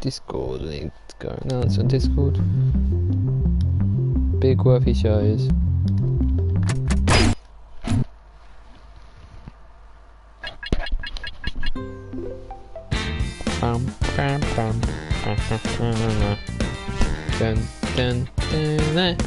Discord, I need to go. No, it's on Discord. Big worthy shows. Bum, bum, bum. Dun, dun, dun,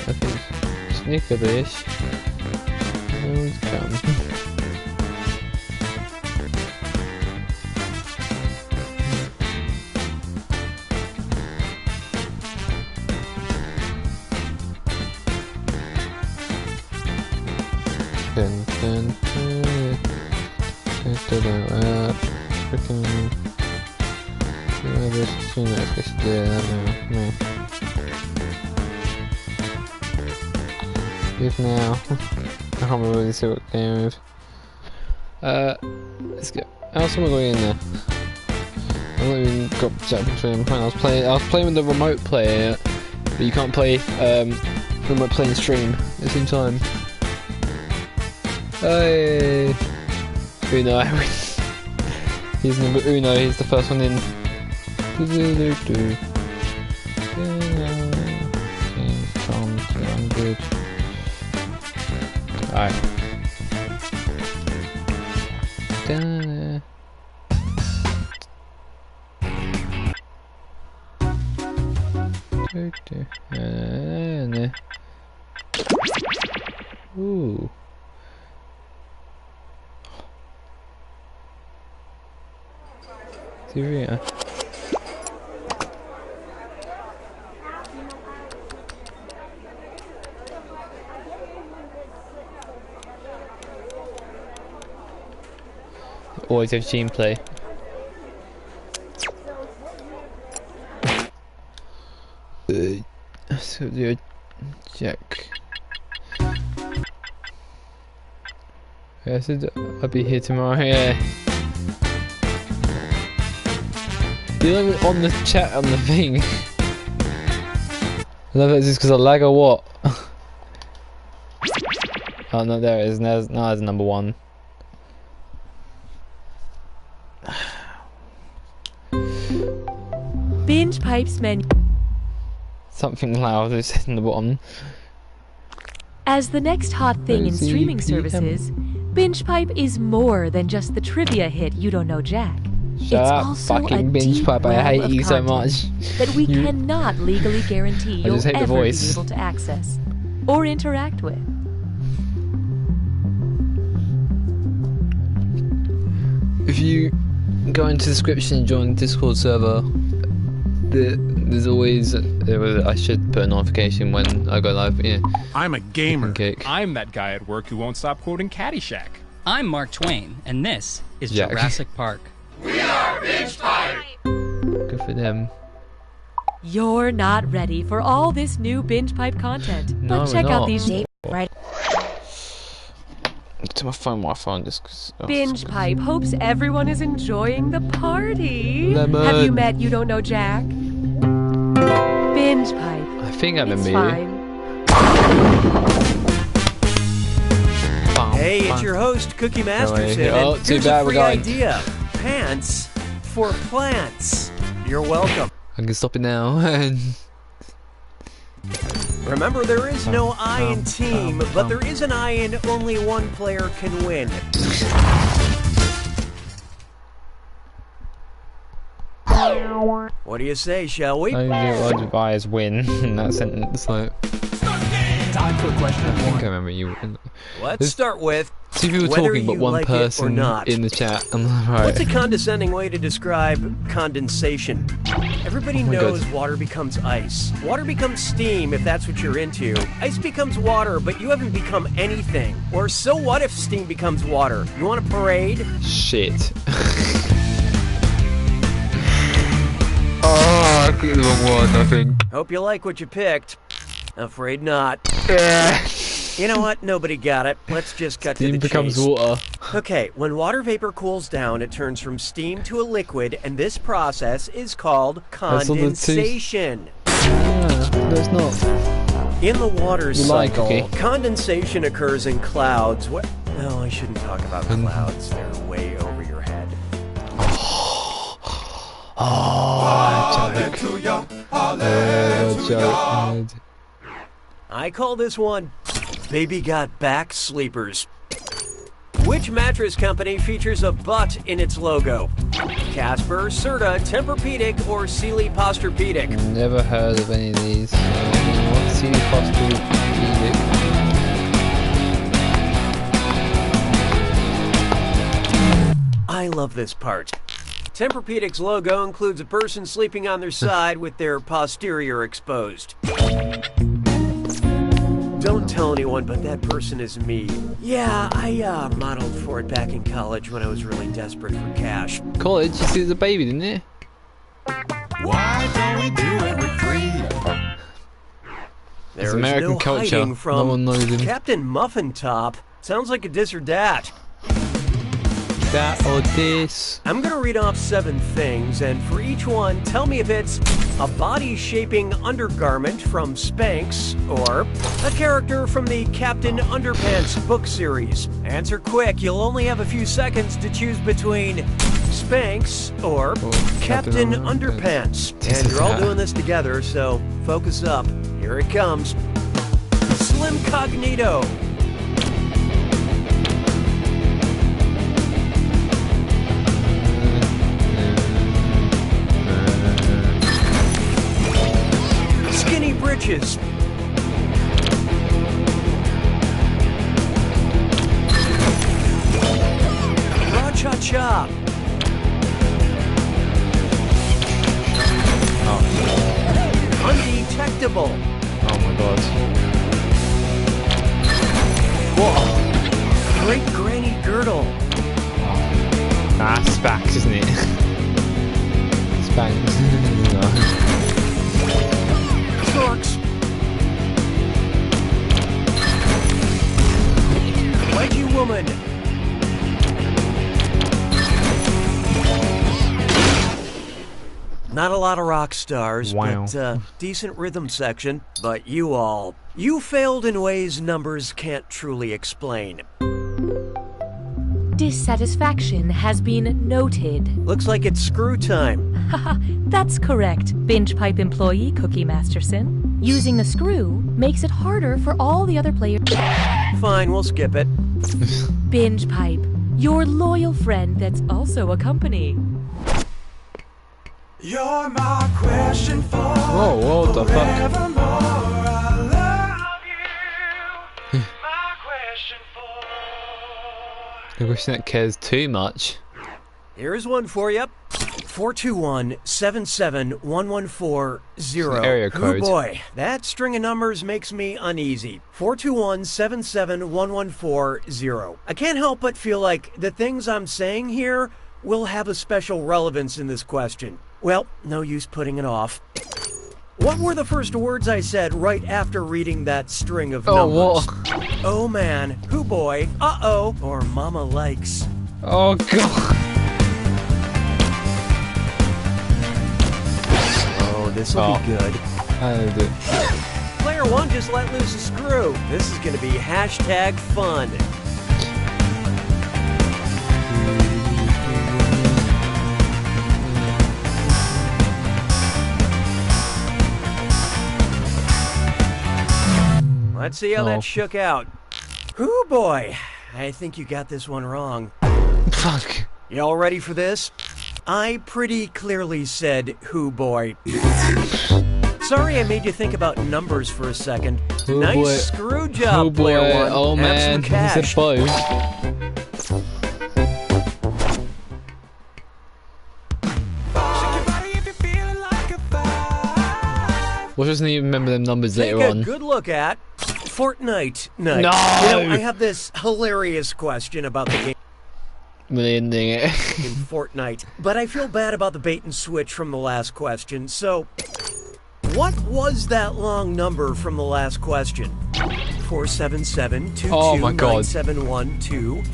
I think Snickerbish knows come. Dun, dun, dun. Freaking. No. Leave now. I can't really see what game move. Let's go. How else am I going in there? I've not even got Jackbox on my phone. I was playing with the remote player, but you can't play remote play and stream at the same time. Hey, Uno. He's number Uno. He's the first one in. Good. Alright. Ooh. Syria. Always have team play. So do a check. Yeah, I said I'll be here tomorrow. Yeah. You're not even on the chat on the thing. I love it. Is this because I lag or what? Oh no, there it is. No, there's number one. Binge Pipe's menu. Something loud is in the bottom. As the next hot thing in streaming services, Binge Pipe is more than just the trivia hit You Don't Know Jack. Shut it's up, also fucking a Binge deep Pipe. I well hate of you so content much. that we cannot legally guarantee you'll just hate the ever be voice. able to access or interact with. If you go into the description and join the Discord server, there's always I should put a notification when I go live. Yeah. I'm a gamer. Kick. I'm that guy at work who won't stop quoting Caddyshack. I'm Mark Twain, and this is Jack. Jurassic Park. We are Binge Pipe! Good for them. You're not ready for all this new Binge Pipe content, No, but check we're out not. these right. To my phone, my phone just. Binge Pipe hopes everyone is enjoying the party. Lemon. Have you met You Don't Know Jack? Binge Pipe. I think I It's remember fine. you. Hey, it's your host, Cookie Masterson, Oh, and too here's bad a we're free going. idea. Pants for plants. You're welcome. I can stop it now. Remember, there is no I in team, but there is an I in only one player can win. What do you say, shall we? Only advise win in that sentence. Like, Time for question I think I one. remember you. Let's There's start with two people whether talking, but you one like it or person not. in the chat. I'm right. What's a condescending way to describe condensation? Everybody my knows God. water becomes ice. Water becomes steam if that's what you're into. Ice becomes water, but you haven't become anything. Or so what if steam becomes water? You want a parade? Shit. Oh, I picked the wrong one, I think. Hope you like what you picked. Afraid not. You know what? Nobody got it. Let's just cut to Steam the becomes chase. water. Okay, when water vapor cools down, it turns from steam to a liquid, and this process is called condensation. Yeah, no, it's not. In the water like, cycle, okay. condensation occurs in clouds. No, I shouldn't talk about clouds. They're way over your head. Joke. I call this one Baby Got Back Sleepers. Which mattress company features a butt in its logo? Casper, Serta, Tempur-Pedic, or Sealy Posturepedic? Never heard of any of these. What's Sealy Posturepedic? I love this part. Tempur-Pedic's logo includes a person sleeping on their side with their posterior exposed. Don't tell anyone, but that person is me. Yeah, I modeled for it back in college when I was really desperate for cash. College? You see, there's a baby, didn't it? Why don't we do it with free? There's American no culture. hiding from No one knows him. Captain Muffin Top. Sounds like a dis or dat. That or this. I'm gonna read off 7 things, and for each one, tell me if it's a body-shaping undergarment from Spanx or a character from the Captain Underpants book series. Answer quick, you'll only have a few seconds to choose between Spanx or Captain Underpants. And you're all doing this together, so focus up. Here it comes. Slim Cognito. Skinny Britches. Ra-cha-cha. Undetectable. Oh my god. What? Great Granny Girdle. Ah, Spax, isn't it? Spanx. No. Storks. Wedgie Woman. Not a lot of rock stars, Wow. but decent rhythm section. But you failed in ways numbers can't truly explain. Dissatisfaction has been noted. Looks like it's screw time. That's correct, Binge Pipe employee Cookie Masterson. Using the screw makes it harder for all the other players. Fine, we'll skip it. Binge Pipe, your loyal friend that's also a company. You're my question for Whoa, what the fuck? forevermore. I love you. My question for. The question that cares too much. Here's one for you. 421-77-1140. Area code. Oh boy, that string of numbers makes me uneasy. 421-77-1140. I can't help but feel like the things I'm saying here will have a special relevance in this question. Well, no use putting it off. What were the first words I said right after reading that string of numbers? What? Oh man, hoo boy, uh-oh, or mama likes. Oh god. Oh, this'll be good. I did it. Player 1 just let loose a screw. This is gonna be hashtag fun. Let's see how that shook out. Hoo boy, I think you got this one wrong. Fuck. Y'all ready for this? I pretty clearly said hoo boy. Sorry I made you think about numbers for a second. Oh Nice boy. screw job, Oh boy. player 1. Oh Have man. some He cash. said bow. What doesn't even remember them numbers Take later a on? good look at Fortnite night. No! You know, I have this hilarious question about the game Million ding it. in Fortnite, but I feel bad about the bait and switch from the last question. So, what was that long number from the last question? 477 Oh my God. 22971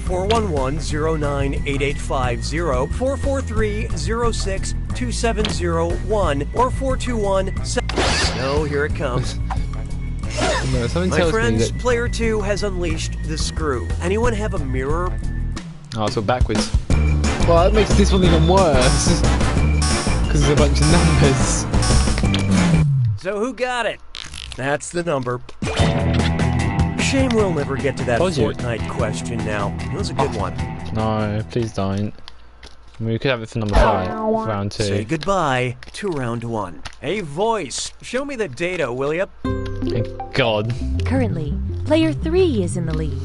411-098850 443-062701 or 421 No, here it comes. No, something My tells me friends, that. player 2 has unleashed the screw. Anyone have a mirror? Oh, so backwards. Well, that makes this one even worse. Because there's a bunch of numbers. So who got it? That's the number. Shame we'll never get to that Told you. Fortnite question now. It was a good one. No, please don't. I mean, we could have it for number 5, for round 2. Say goodbye to round 1. Hey, voice, show me the data, will ya? Thank God. Currently, player 3 is in the lead.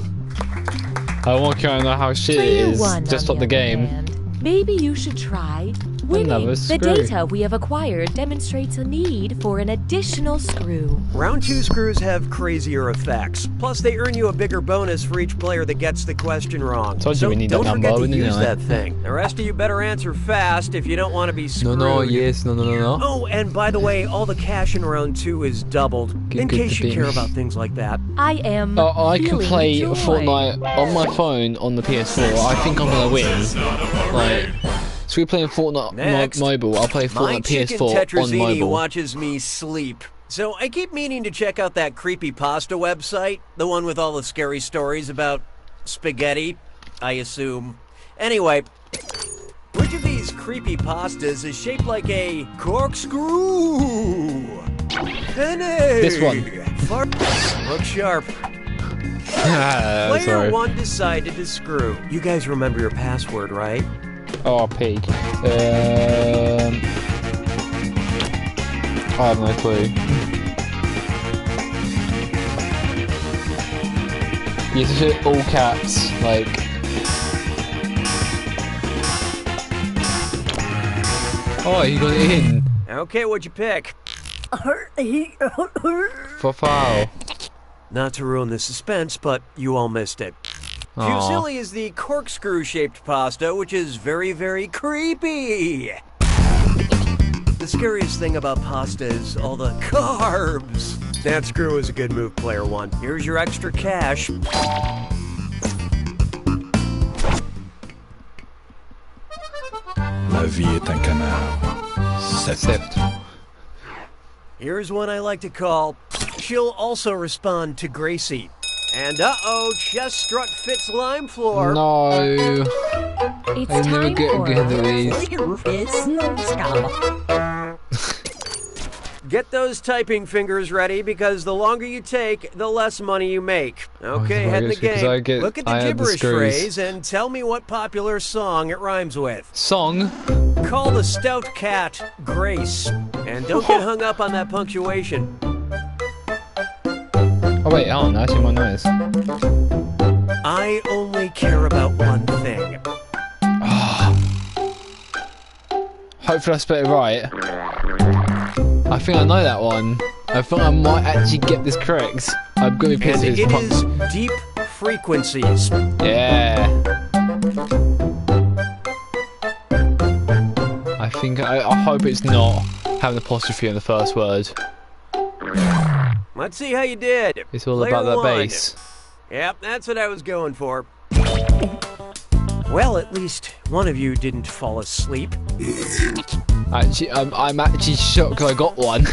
I want to know how shit it Player is. 1, Just on stop the game. other hand, maybe you should try winning. Another The screw. data we have acquired demonstrates a need for an additional screw. Round 2 screws have crazier effects. Plus, they earn you a bigger bonus for each player that gets the question wrong. Told you so we need that don't number, forget to didn't use I? that thing. The rest of you better answer fast if you don't want to be No, screwed. no, yes, no, no, no, no. Oh, and by the way, all the cash in round 2 is doubled, in good case to you be. care about things like that. I am I can feeling play joy. Fortnite on my phone on the PS4. I think I'm gonna win. Like, so we're playing Fortnite Next. mobile. I'll play My Fortnite chicken PS4 on Tetrazini mobile. watches me sleep. So I keep meaning to check out that creepy pasta website, the one with all the scary stories about spaghetti, I assume. Anyway, which of these creepy pastas is shaped like a corkscrew? Penny! This one. Look sharp. Player Sorry. 1 decided to screw. You guys remember your password, right? Oh, pig. I have no clue. You have to hit all caps, like. Oh, you got it in. Okay, what'd you pick? For foul. Not to ruin the suspense, but you all missed it. Aw. Fusilli is the corkscrew-shaped pasta, which is very, very creepy. The scariest thing about pasta is all the carbs. That screw is a good move, player 1. Here's your extra cash. La vie est un canard. Accept. Here's one I like to call. She'll also respond to Gracie. And uh-oh, chest strut fits lime floor. No. It's I never time get for good at these. Get those typing fingers ready, because the longer you take, the less money you make. Okay, Oh, head in the because I game. get- Look at the I had the gibberish screws. phrase and tell me what popular song it rhymes with. Song. Call the stout cat Grace. And don't get hung up on that punctuation. Oh wait, oh, no, actually my nose. I only care about one thing. Hopefully I spelled it right. I think I know that one. I think I might actually get this correct. I'm gonna be pissed And if it it's is deep frequencies. Yeah. I hope it's not having an apostrophe in the first word. Let's see how you did. It's all Player about that 1. bass. Yep, that's what I was going for. Well, at least one of you didn't fall asleep. Actually, I'm actually shocked I got one.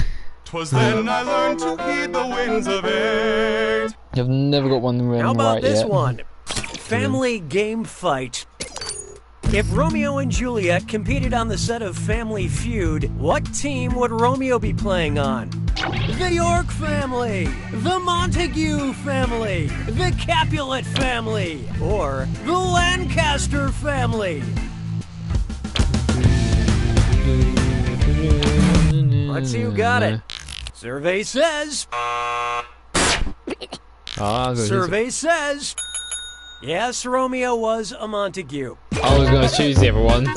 'Twas then I learned to heed the winds of age. I've never got one How about right this yet. one? Family game fight. If Romeo and Juliet competed on the set of Family Feud, what team would Romeo be playing on? The York family, the Montague family, the Capulet family, or the Lancaster family? Let's see who got it. Survey says. Survey says. Yes, Romeo was a Montague. I was gonna choose the other one.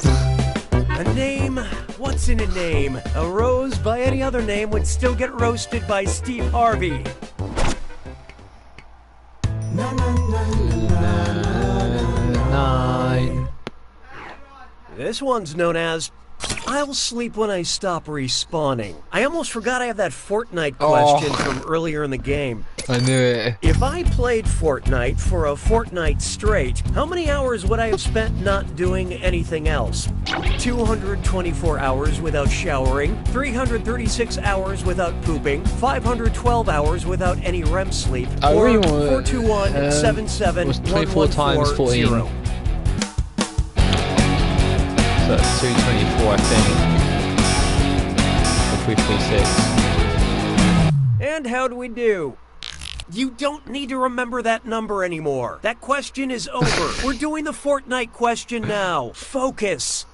A name? What's in a name? A rose by any other name would still get roasted by Steve Harvey. 9. This one's known as I'll sleep when I stop respawning. I almost forgot I have that Fortnite question from earlier in the game. I knew it. If I played Fortnite for a fortnight straight, how many hours would I have spent not doing anything else? 224 hours without showering, 336 hours without pooping, 512 hours without any REM sleep, I or really want 421-77-114-0. was 24 times 14. So that's 224, I think. Or 336. And how'd we do? You don't need to remember that number anymore. That question is over. We're doing the Fortnite question now. Focus.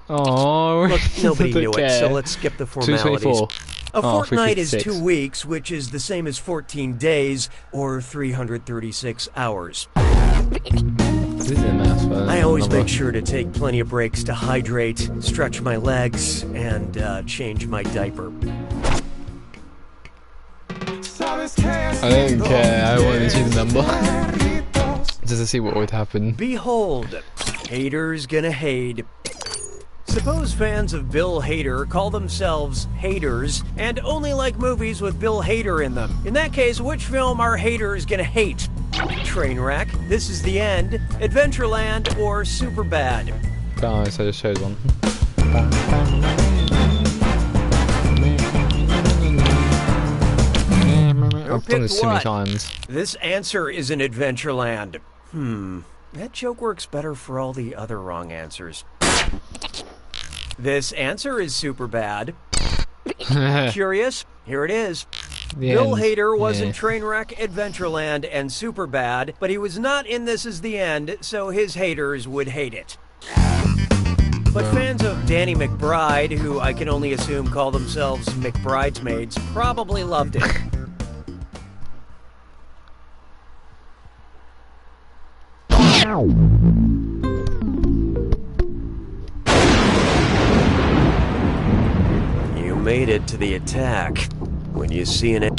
Oh, Look, nobody knew it, so let's skip the formalities. 224. A fortnight is 356. 2 weeks, which is the same as 14 days, or 336 hours. This is a math, I always make sure to take plenty of breaks to hydrate, stretch my legs, and change my diaper. I don't care, I want to see the number. Just to see what would happen. Behold, haters gonna hate. Suppose fans of Bill Hader call themselves haters and only like movies with Bill Hader in them. In that case, which film are haters gonna hate? Trainwreck, This Is the End, Adventureland, or Superbad? Guys, I just showed one. I've done this too many times. This answer is in Adventureland. That joke works better for all the other wrong answers. This answer is Superbad. Curious? Here it is. Bill Hader was in Trainwreck, Adventureland, and Superbad, but he was not in This Is the End, so his haters would hate it. But fans of Danny McBride, who I can only assume call themselves McBridesmaids, probably loved it. You made it to the attack. When you see an...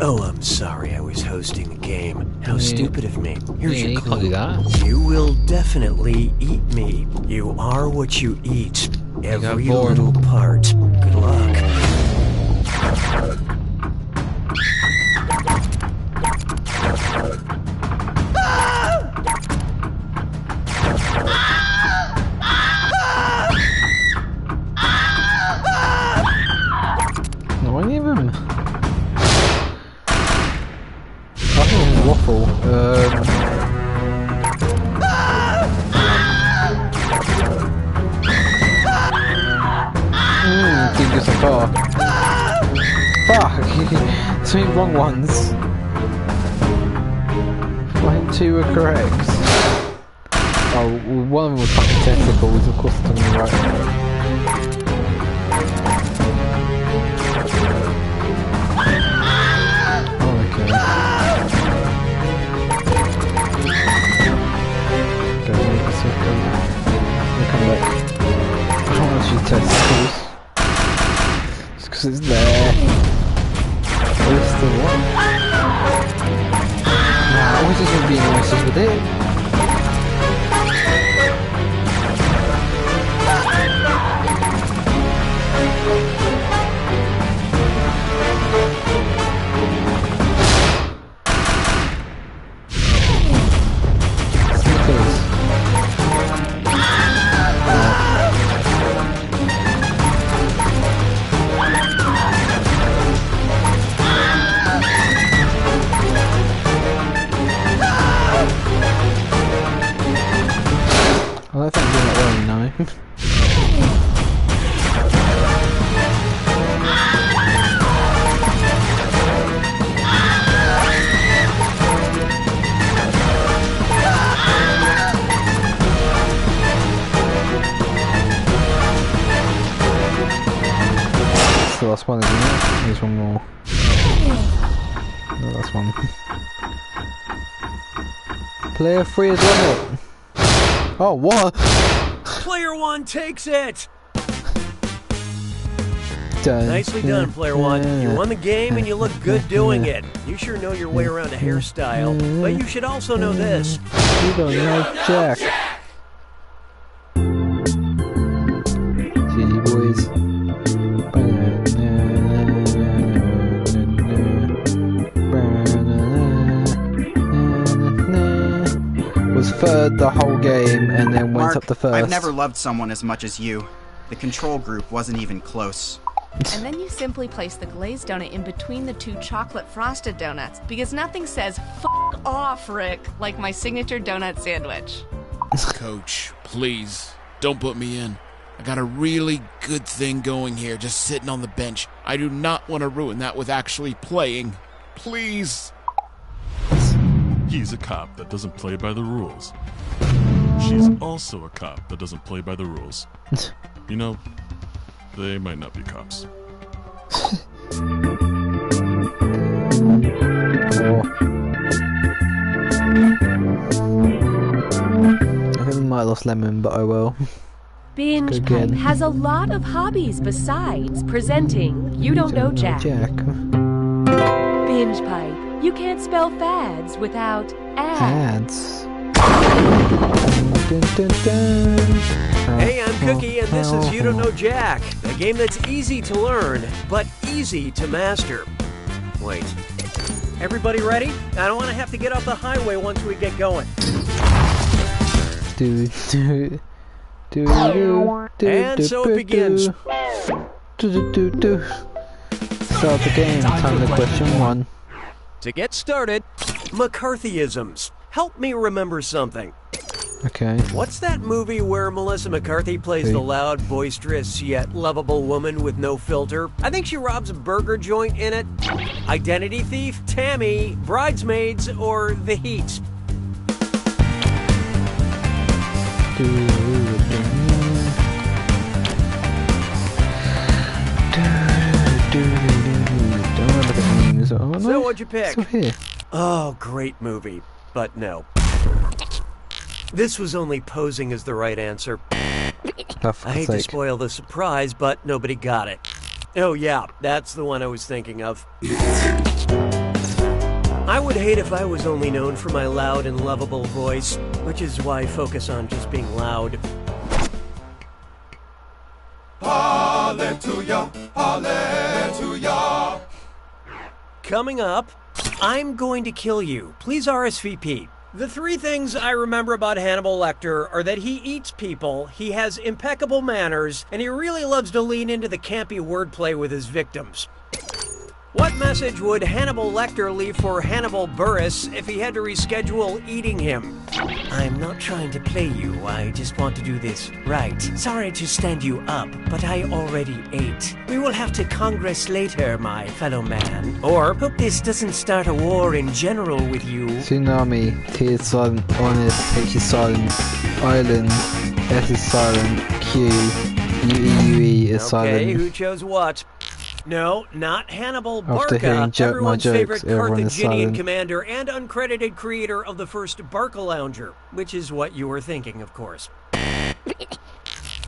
Oh, I'm sorry, I was hosting a game. How stupid of me. Here's your clue. You will definitely eat me. You are what you eat. Every little part. Good luck. No, any of them. I think it's waffle. Didn't go so far. Fuck! So many wrong ones. Like 2 were correct. Oh, one of them was fucking testicles, of course it's on the right. Testicles. Just because it's there. Where's the what? Nah, I always just want to be nice with it. I don't think I'm doing that well, you know. It's the last one, isn't it? There's one more. The last one. Player 3 has won it. Oh, what? Player 1 takes it! Done. Nicely done, Player 1. You won the game and you look good doing it. You sure know your way around a hairstyle, but you should also know this. You don't know Jack. GG boys. third the whole game and then went Mark, up to first. I've never loved someone as much as you. The control group wasn't even close. And then you simply place the glazed donut in between the 2 chocolate frosted donuts, because nothing says "F off, Rick" like my signature donut sandwich. Coach, please, don't put me in. I got a really good thing going here, just sitting on the bench. I do not want to ruin that with actually playing. Please. He's a cop that doesn't play by the rules. She's also a cop that doesn't play by the rules. You know, they might not be cops. I think we might have lost Lemon, but oh well. Binge Pipe has a lot of hobbies besides presenting You Don't Know Jack. Binge Pipe, you can't spell fads without ads. Dun, dun, dun. Hey, I'm Cookie, and this is You Don't Know Jack, a game that's easy to learn, but easy to master. Wait. Everybody ready? I don't want to have to get off the highway once we get going. And so it begins. Start the game. Time to question 1. To get started, McCarthyisms. Help me remember something. Okay. What's that movie where Melissa McCarthy plays the loud, boisterous, yet lovable woman with no filter? I think she robs a burger joint in it. Identity Thief, Tammy, Bridesmaids, or The Heat? So what'd you pick? Still here. Oh, great movie. But no. This was only posing as the right answer. I hate to spoil the surprise, but nobody got it. Oh yeah, that's the one I was thinking of. I would hate if I was only known for my loud and lovable voice, which is why I focus on just being loud. Hallelujah, hallelujah. Coming up, I'm Going to Kill You. Please RSVP. The 3 things I remember about Hannibal Lecter are that he eats people, he has impeccable manners, and he really loves to lean into the campy wordplay with his victims. What message would Hannibal Lecter leave for Hannibal Buress if he had to reschedule eating him? I'm not trying to play you, I just want to do this right. Sorry to stand you up, but I already ate. We will have to Congress later, my fellow man. Or, hope this doesn't start a war in general with you. Tsunami, T is silent, honest, H is silent, island, S is silent, Q, U-E-U-E is silent. Okay, who chose what? No, not Hannibal After hearing Barca, everyone's my favorite jokes, everyone is Carthaginian silent. commander and uncredited creator of the first Barca Lounger, which is what you were thinking, of course.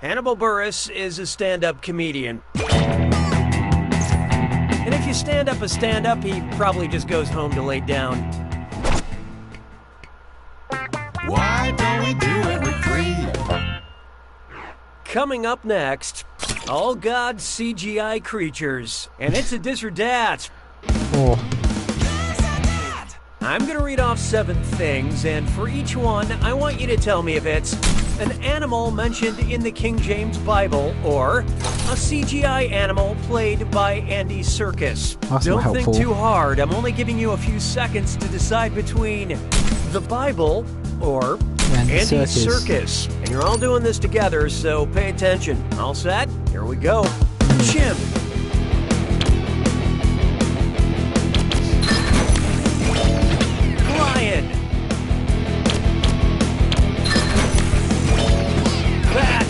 Hannibal Buress is a stand-up comedian. And if you stand up a stand-up, he probably just goes home to lay down. Why don't we do it with 3? Coming up next, all God CGI creatures. And it's a dis or dat. Oh. I'm gonna read off 7 things, and for each one, I want you to tell me if it's an animal mentioned in the King James Bible or a CGI animal played by Andy Serkis. That's Don't not think helpful. too hard. I'm only giving you a few seconds to decide between the Bible or Andy Serkis. And you're all doing this together, so pay attention. All set? Here we go. Chimp. Lion. Bat.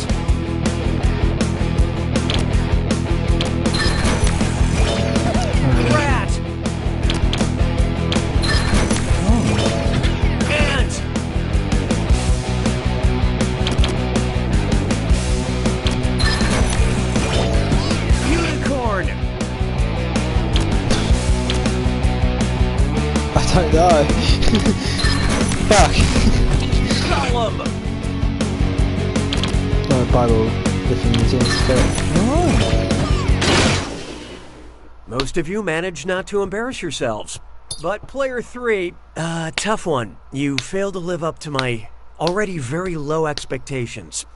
Rat. Ant. Unicorn. I don't know. Fuck. Column. No, Bible. Definitions. Most of you managed not to embarrass yourselves. But player 3, tough one. You failed to live up to my Already very low expectations.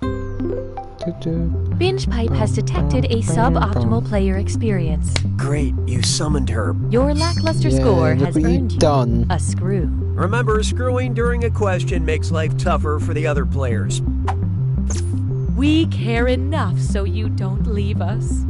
Binge Pipe has detected a suboptimal player experience. Great, you summoned her. Your lackluster Yeah, score look has what you've earned you done. a screw. Remember, screwing during a question makes life tougher for the other players. We care enough so you don't leave us.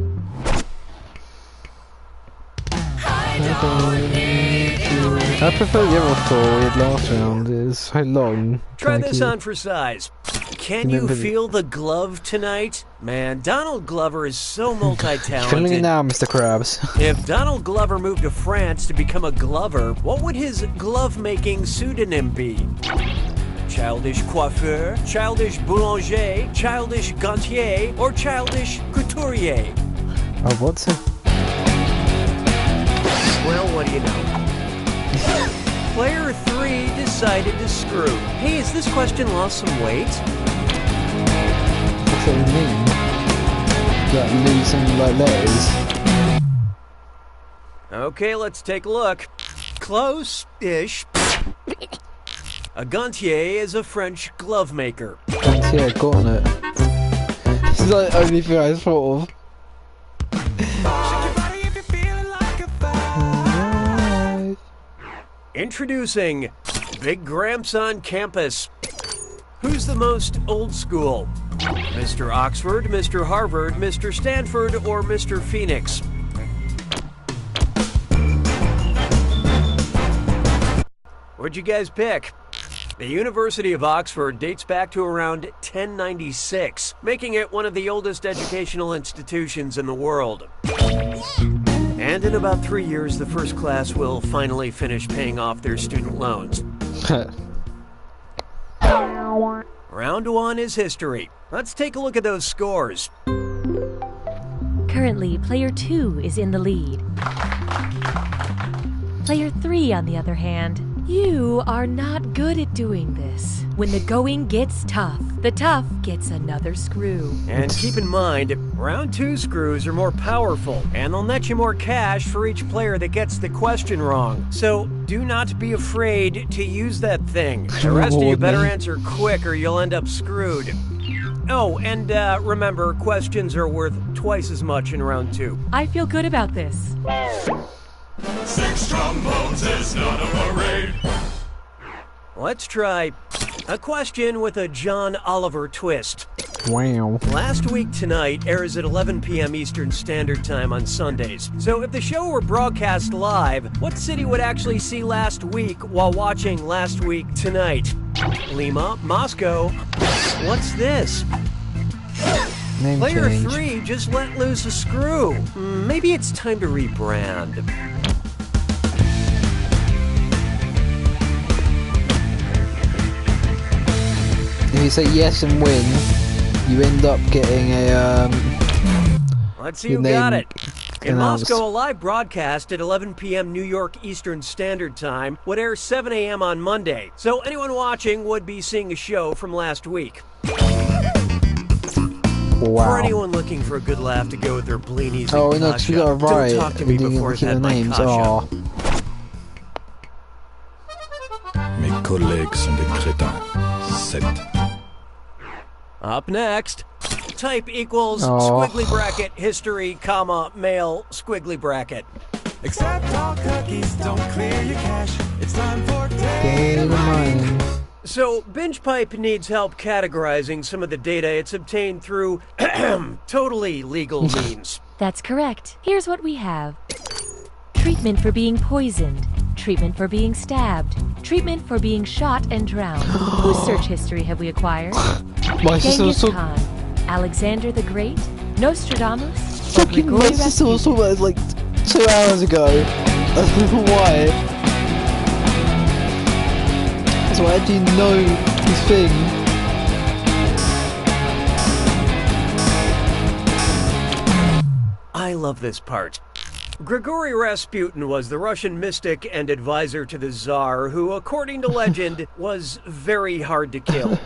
I prefer the other tour we had last round. It's so long. Try this on for size. Can you feel the glove tonight? Man, Donald Glover is so Feeling it multi-talented. now, Mr. Krabs. If Donald Glover moved to France to become a glover, what would his glove-making pseudonym be? Childish coiffeur, childish boulanger, childish gantier, or childish couturier? Oh, what's it? Well, what do you know? Player 3 decided to screw. Hey, has this question lost some weight? What's that mean? Like losing like letters? Okay, let's take a look. Close-ish. A gantier is a French glove maker. Yeah, got on it. This is like the only thing I thought of. Introducing Big Gramps on campus. Who's the most old school? Mr. Oxford, Mr. Harvard, Mr. Stanford, or Mr. Phoenix? What'd you guys pick? The University of Oxford dates back to around 1096, making it one of the oldest educational institutions in the world. And in about 3 years, the first class will finally finish paying off their student loans. Round 1 is history. Let's take a look at those scores. Currently, player 2 is in the lead. Player 3, on the other hand, you are not good at doing this. When the going gets tough, the tough gets another screw. And keep in mind, round 2 screws are more powerful, and they'll net you more cash for each player that gets the question wrong. So do not be afraid to use that thing. The rest of you better answer quick or you'll end up screwed. Oh, and remember, questions are worth twice as much in round 2. I feel good about this. 6 trombones is not a parade. Let's try a question with a John Oliver twist. Wow. Last Week Tonight airs at 11 p.m. Eastern Standard Time on Sundays. So if the show were broadcast live, what city would actually see Last Week while watching Last Week Tonight? Lima, Moscow. What's this? Name Player change. 3 just let loose a screw. Maybe it's time to rebrand. If you say yes and win, you end up getting a Let's see your who got name it. In announced. Moscow, a live broadcast at 11 p.m. New York Eastern Standard Time would air 7 a.m. on Monday. So anyone watching would be seeing a show from last week. Wow. For anyone looking for a good laugh to go with their blinis Oh, and no, 'cause we kasha, got it right. don't talk to me We didn't before I've keep had the my names. kasha. Oh. Mes collègues sont des crétins. 7. Up next, type equals Oh. squiggly bracket history, comma, male, squiggly bracket. Accept all cookies, don't clear your cache. It's time for Data mining. So, Binge Pipe needs help categorizing some of the data it's obtained through totally legal means. That's correct. Here's what we have. Treatment for being poisoned. Treatment for being stabbed. Treatment for being shot and drowned. Whose search history have we acquired? My sister was Genghis talking. Khan, Alexander the Great, Nostradamus, or Fucking my Grigori sister was Rasputin? talking about this like 2 hours ago. I don't know why. So I actually know this thing. I love this part. Grigori Rasputin was the Russian mystic and advisor to the Tsar who, according to legend, was very hard to kill.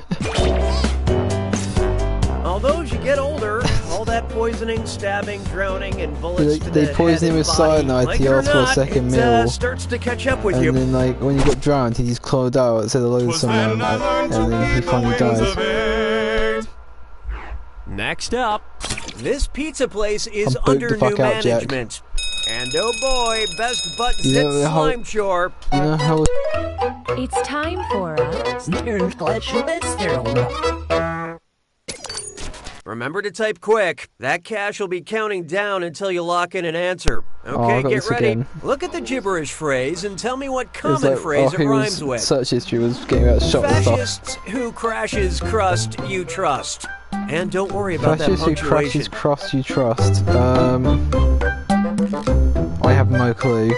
Although as you get older, all that poisoning, stabbing, drowning, and bullets to They the poison head him with and body, cyanide like to it or ask for a not, second it, meal. starts to catch up with And you. then, like, when you get drowned, he just clawed out, said hello to 'Twas someone, then I learned and to then he heed the finally winds dies. of age. Next up, this pizza place is I'll boot under the fuck new out, Jack. management. And oh boy, best butt You zit know how- slime chore. You know how... It's time for Remember to type quick. That cache will be counting down until you lock in an answer. I Okay, got get this ready. again. Look at the gibberish phrase and tell me what It's common like, phrase it he rhymes was, with. search history was getting about shot and stuff. Fascists who crashes crust you trust. And don't worry about Fascist that who punctuation. crashes cross you trust. I have no clue.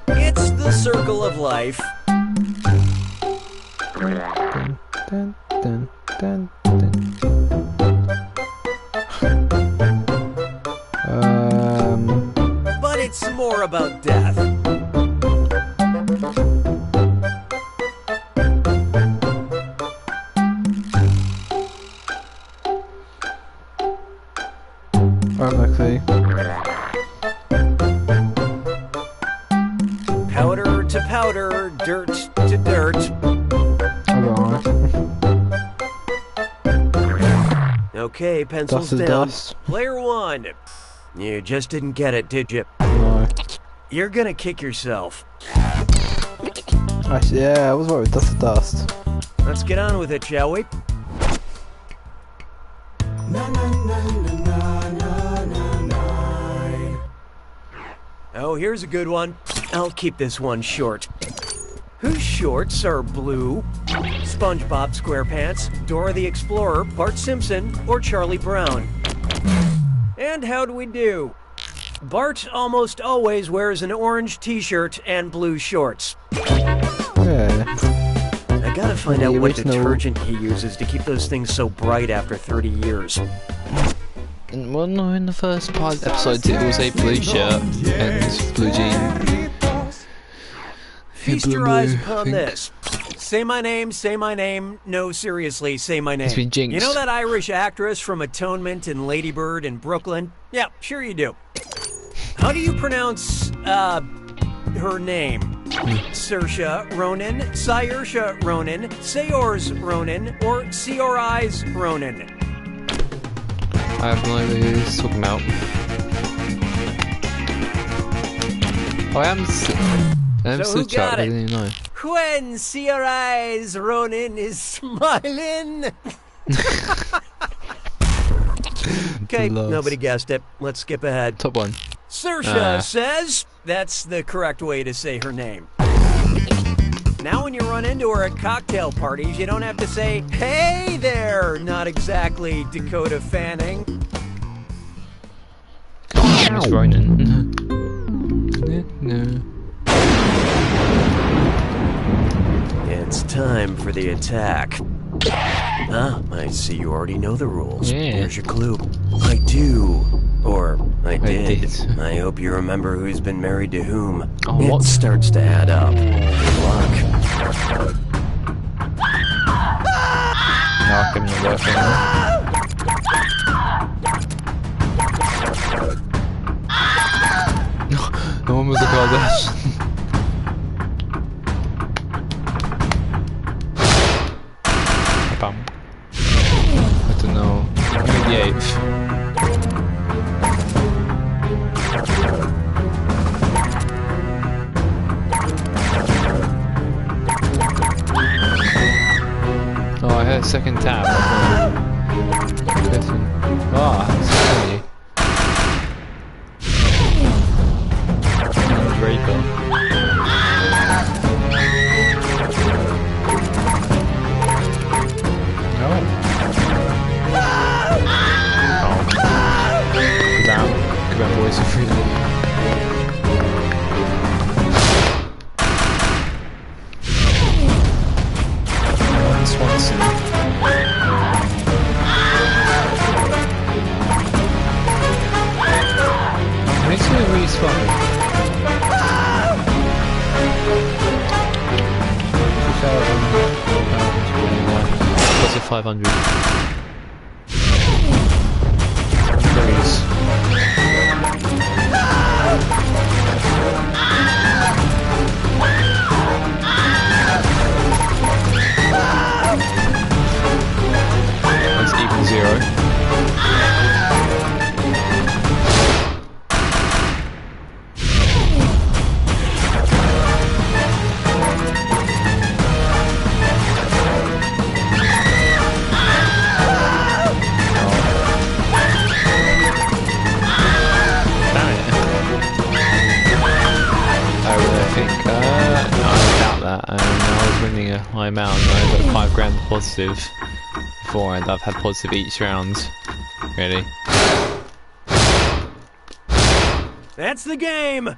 It's the circle of life. Dun, dun, dun, dun, dun. But it's more about death. I have no clue. Powder to powder, dirt to dirt. Alright. Okay, pencils Dust is down. dust. Player one. You just didn't get it, did you? No. You're gonna kick yourself. Actually, yeah, I was worried with dust to dust. Let's get on with it, shall we? Oh, here's a good one. I'll keep this one short. Whose shorts are blue? SpongeBob SquarePants, Dora the Explorer, Bart Simpson, or Charlie Brown? And how do we do? Bart almost always wears an orange t-shirt and blue shorts. Yeah. I gotta find out The what original- detergent he uses to keep those things so bright after 30 years. Well, no, in the first part of the episode it was a blue shirt and blue jean. Feast blue, your eyes blue, upon pink. this. Say my name, no, seriously, say my name. It's been jinxed. You know that Irish actress from Atonement and Lady Bird in Brooklyn? Yeah, sure you do. How do you pronounce, her name? Saoirse Ronan, Saoirse Ronan, Saors Ronan, or Seorais Ronan? I have no idea who he's talking about. Oh, I am So who switch up, got I it? didn't even know. When Seorais Ronan is smiling. Okay, Lost. nobody guessed it. Let's skip ahead. Top one. Saoirse says that's the correct way to say her name. Now when you run into her at cocktail parties, you don't have to say, "Hey there," not exactly Dakota Fanning. Miss Ronan. No. It's time for the attack. Ah, I see you already know the rules. Yeah. Here's your clue. I do. Or, I did. did. I hope you remember who's been married to whom. Oh, it what? starts to add up. Good luck. No, I couldn't work on No one was a Kardashian. Bam. I don't know. Maybe the 8th. Oh, I had a second tab. Ah, it's funny. Draco. Good boys of freedom. Swanson. Makes it really fun. Plus a 500. Very my amount. I got 5 grand positive before, and I've had positive each round. Really. That's the game!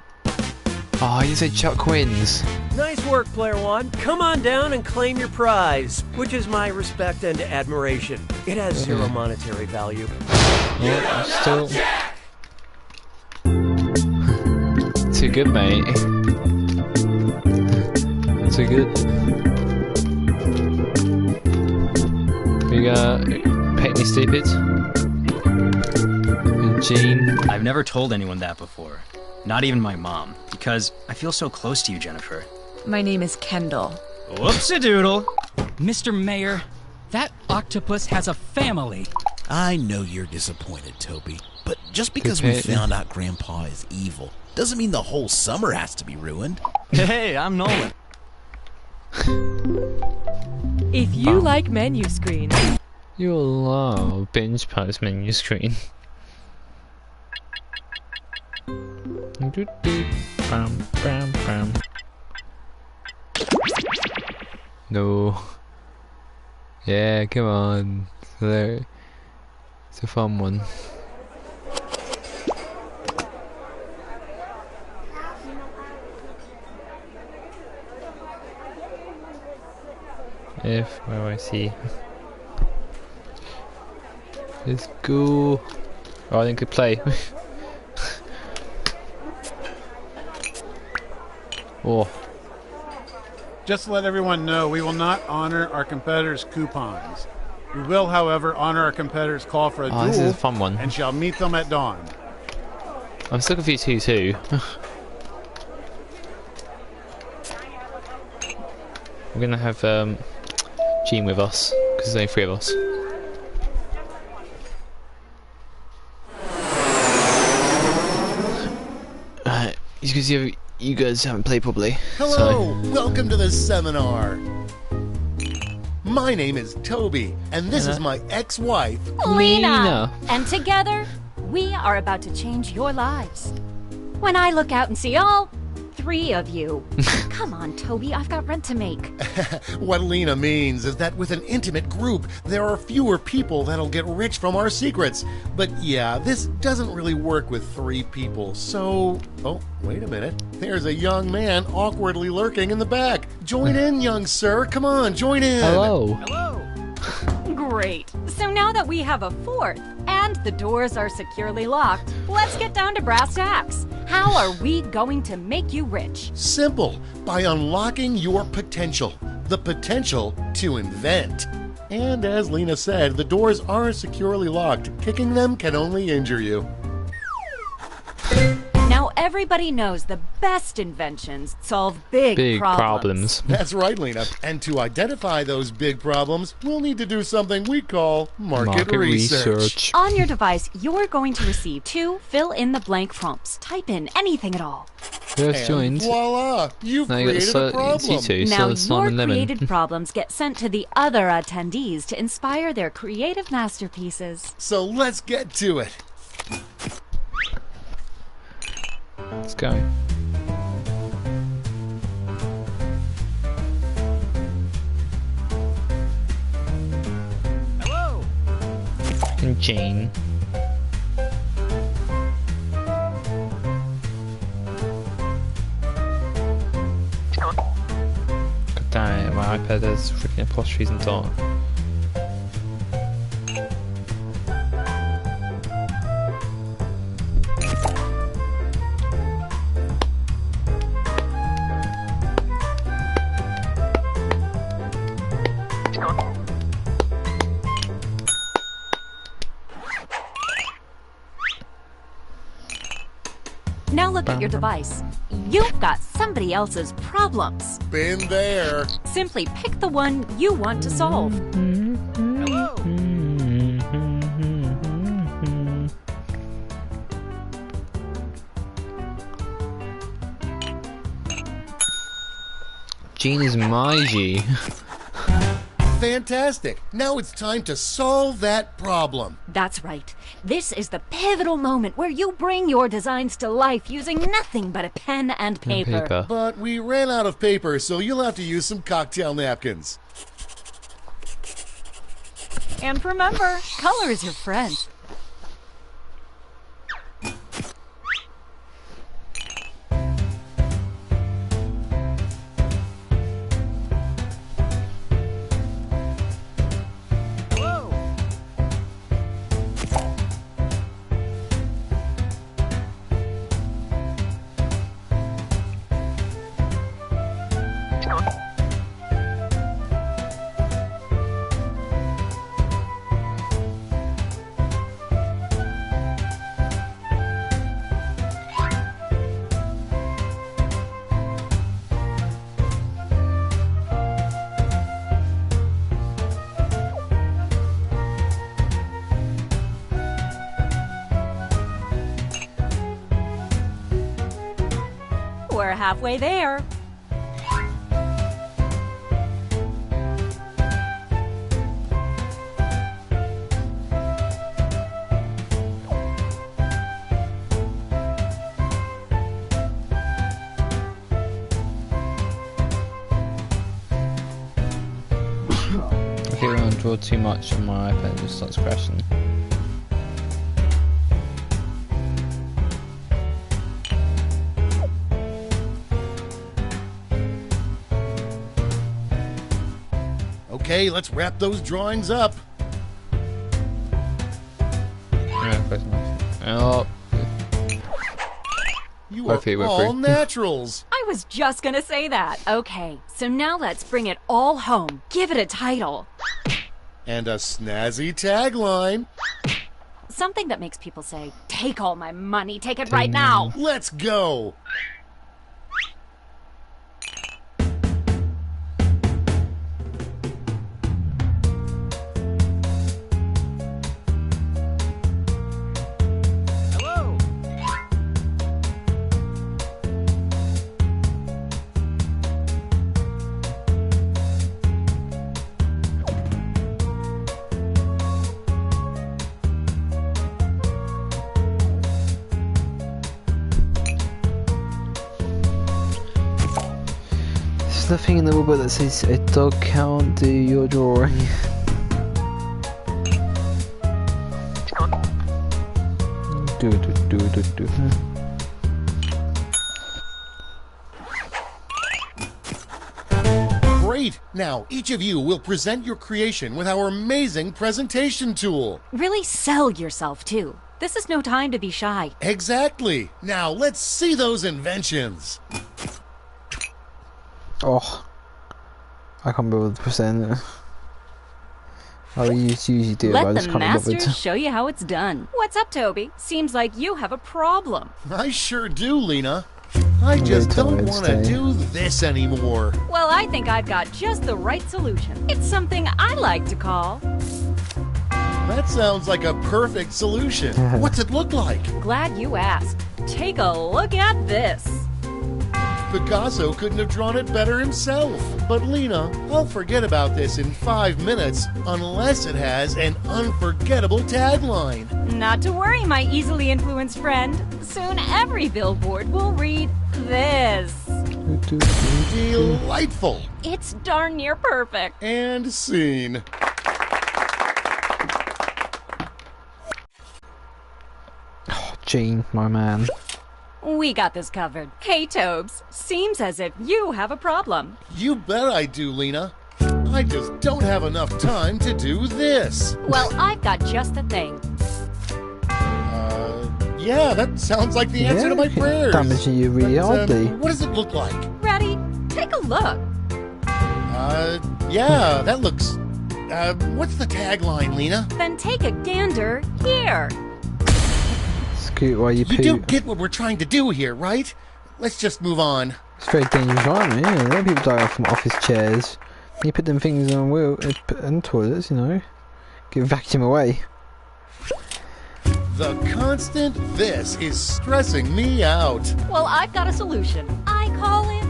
Oh, you said Chuck wins. Nice work, Player One. Come on down and claim your prize, which is my respect and admiration. It has 0 monetary value. Yeah, still too good, mate. Too good. We got Pet Me Stupid. And Gene. I've never told anyone that before. Not even my mom, because I feel so close to you, Jennifer. My name is Kendall. Whoops-a-doodle. Mr. Mayor, that octopus has a family. I know you're disappointed, Toby, but just because we found out Grandpa is evil doesn't mean the whole summer has to be ruined. Hey, I'm Nolan. If you like menu screens, You'll love binge post menu screen. No. Yeah, come on. There. It's a fun one. Where do I see? Let's go. Oh, I didn't could play. Oh. Just to let everyone know, we will not honor our competitors' coupons. We will, however, honor our competitors' call for a duel, this is a fun one. and shall meet them at dawn. I'm still confused who's who. We're gonna have Gene with us because there's only 3 of us. Because you guys haven't played properly. Hello, welcome to the seminar. My name is Toby, and this is my ex-wife, Lena. And together, we are about to change your lives. When I look out and see all 3 of you. Come on, Toby, I've got rent to make. What Lena means is that with an intimate group, there are fewer people that'll get rich from our secrets. But yeah, this doesn't really work with 3 people, so... Oh, wait a minute. There's a young man awkwardly lurking in the back. Join in, young sir. Come on, join in. Hello. Hello. Great. So now that we have a 4th, and the doors are securely locked, let's get down to brass tacks. How are we going to make you rich? Simple. By unlocking your potential. The potential to invent. And as Lena said, the doors are securely locked. Kicking them can only injure you. Now everybody knows the best inventions solve big problems. That's right, Lena. And to identify those big problems, we'll need to do something we call market research. On your device, you're going to receive 2 fill-in-the-blank prompts. Type in anything at all. First joined. Voila! You've created a problem. Now your created problems get sent to the other attendees to inspire their creative masterpieces. So let's get to it. Let's go. Hello. And Jane. God damn it, my iPad has freaking apostrophes and dot. Now look at your device. You've got somebody else's problems. Been there. Simply pick the one you want to solve. Hello. Gene is my G. Fantastic. Now it's time to solve that problem. That's right. This is the pivotal moment where you bring your designs to life using nothing but a pen and paper. But we ran out of paper, so you'll have to use some cocktail napkins. And remember, color is your friend. We're halfway there. Okay, when I draw too much on my iPad, it just starts crashing. Okay, let's wrap those drawings up. Yeah, close enough. Oh. You are all naturals. I was just gonna say that. Okay, so now let's bring it all home. Give it a title. And a snazzy tagline. Something that makes people say, take all my money, take it right now. Let's go. There's nothing in the rulebook that says a dog can't do your drawing. Great! Now, each of you will present your creation with our amazing presentation tool. Really sell yourself, too. This is no time to be shy. Exactly! Now, let's see those inventions. Oh, I can't be able to present it. I usually do it, but I just Let the can't be bothered. masters show you how it's done. What's up, Toby? Seems like you have a problem. I sure do, Lena. I just don't want to do this anymore. Well, I think I've got just the right solution. It's something I like to call... That sounds like a perfect solution. What's it look like? Glad you asked. Take a look at this. Picasso couldn't have drawn it better himself. But Lena, I'll forget about this in 5 minutes unless it has an unforgettable tagline. Not to worry, my easily influenced friend. Soon every billboard will read this. Delightful. It's darn near perfect. And scene. Oh, Gene, my man. We got this covered. Hey, Tobes, seems as if you have a problem. You bet I do, Lena. I just don't have enough time to do this. Well, I've got just the thing. Yeah, that sounds like the answer to my prayers. Damaging you really hardly. What does it look like? Ready? Take a look. Yeah, that looks... what's the tagline, Lena? Then take a gander here. Scoot while you poop. You don't get what we're trying to do here, right? Let's just move on. It's very dangerous, aren't it? Yeah, a lot of people die from office chairs. You put them things on wheel and toilets, you know. Get vacuum away. The constant this is stressing me out. Well, I've got a solution. I call it...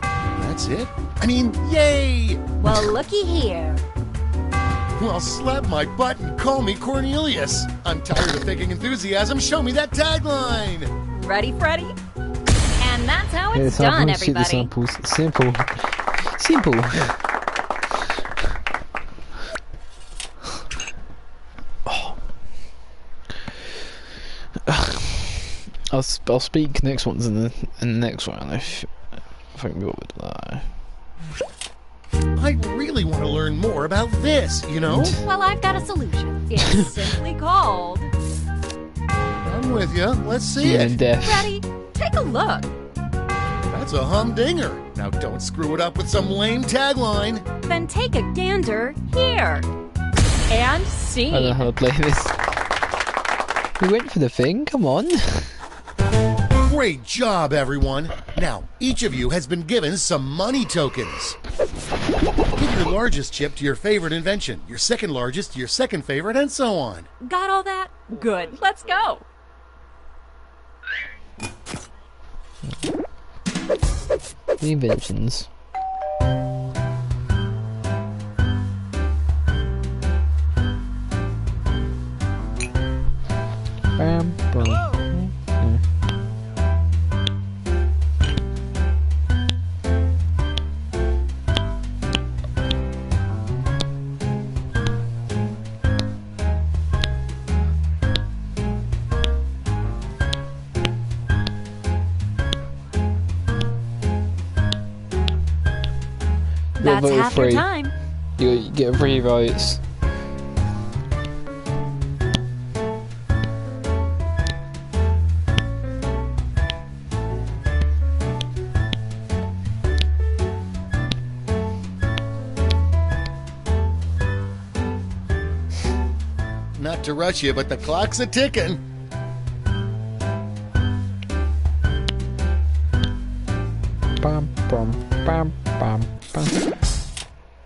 That's it? I mean, yay! Well, looky here. Well, slap my butt and call me Cornelius. I'm tired of faking enthusiasm. Show me that tagline. Ready, Freddy? And that's how it's Yeah, done, shoot the everybody. samples. Simple. Simple. I'll speak next one's in the next one if I can be bothered with that. I really want to learn more about this, you know? Well, I've got a solution. It's simply called... I'm with you. Let's see Yeah, it. death. Ready? Take a look. That's a humdinger. Now don't screw it up with some lame tagline. Then take a gander here. And see. I don't know how to play this. We went for the thing, come on. Great job, everyone. Now, each of you has been given some money tokens. Give your largest chip to your favorite invention, your second largest to your second favorite, and so on. Got all that? Good. Let's go. The inventions. Bam, bam. That's half your time. You get 3 votes. Not to rush you, but the clock's a ticking. Bam, bam, bam, bam, bam.